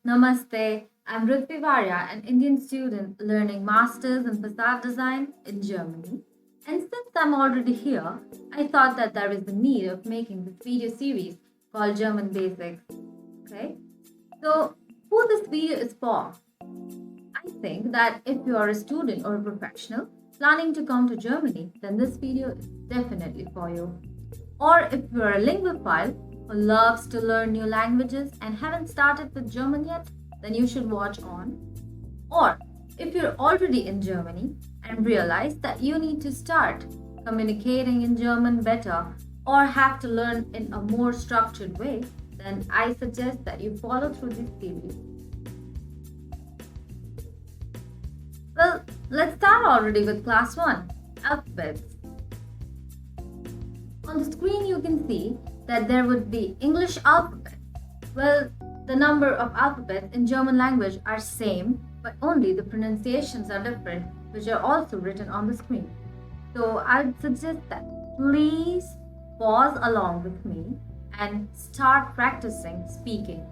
Namaste, I'm Ritvi Varya, an Indian student learning Masters in Facade Design in Germany. And since I'm already here, I thought that there is the need of making this video series called German Basics. Okay? So, who this video is for? I think that if you are a student or a professional planning to come to Germany, then this video is definitely for you. Or if you're a linguophile who loves to learn new languages and haven't started with German yet, then you should watch on. Or if you're already in Germany and realize that you need to start communicating in German better or have to learn in a more structured way, then I suggest that you follow through this series. Well, let's start already with class 1, alphabets. On the screen you can see that there would be English alphabet. Well, the number of alphabets in German language are same, but only the pronunciations are different, which are also written on the screen. So I would suggest that please pause along with me and start practicing speaking.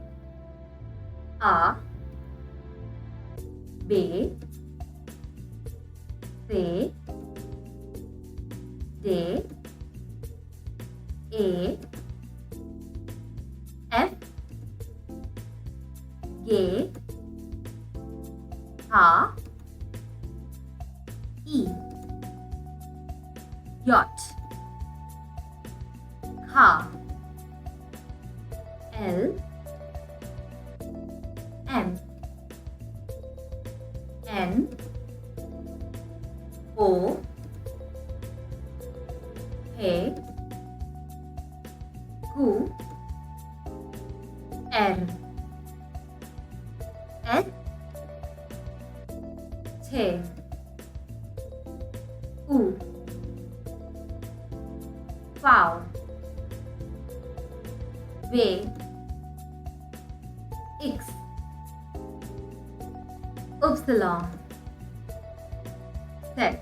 A, B, C, D, A, F, G, H, E, J, K, L, M, N, O, P, Q, R, S, T, U, V, W, X, Y, Z.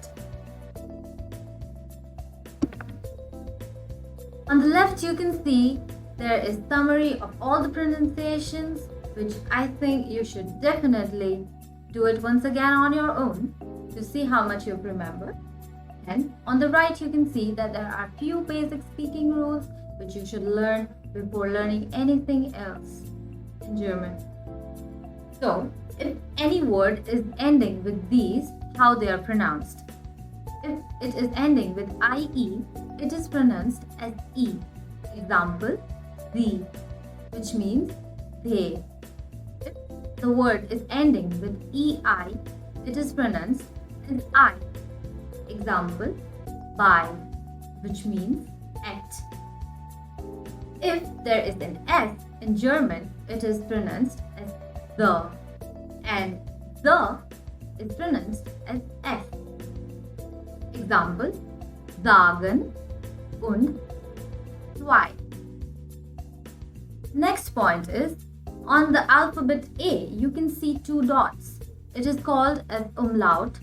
On the left you can see there is summary of all the pronunciations, which I think you should definitely do it once again on your own to see how much you've remembered. And on the right you can see that there are few basic speaking rules which you should learn before learning anything else in German. So, if any word is ending with these, how they are pronounced. If it is ending with IE, it is pronounced as E. Example, the, which means they. If the word is ending with EI, it is pronounced as I. Example, by, which means at. If there is an S in German, it is pronounced as the, and the is pronounced as S. Example, sagen und zwei. Next point is, on the alphabet A, you can see two dots. It is called as umlaut.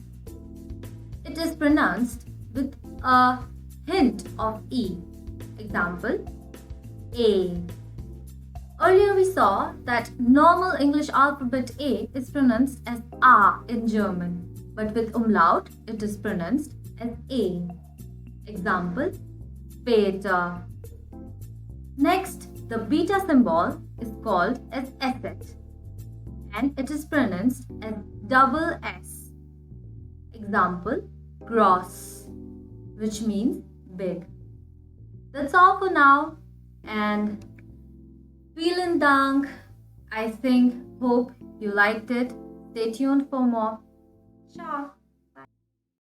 It is pronounced with a hint of E. Example, A. Earlier we saw that normal English alphabet A is pronounced as A in German, but with umlaut it is pronounced as A. Example, beta. Next, the beta symbol is called as asset and it is pronounced as double S. Example, gross, which means big. That's all for now, and vielen Dank. Hope you liked it. Stay tuned for more. Ciao.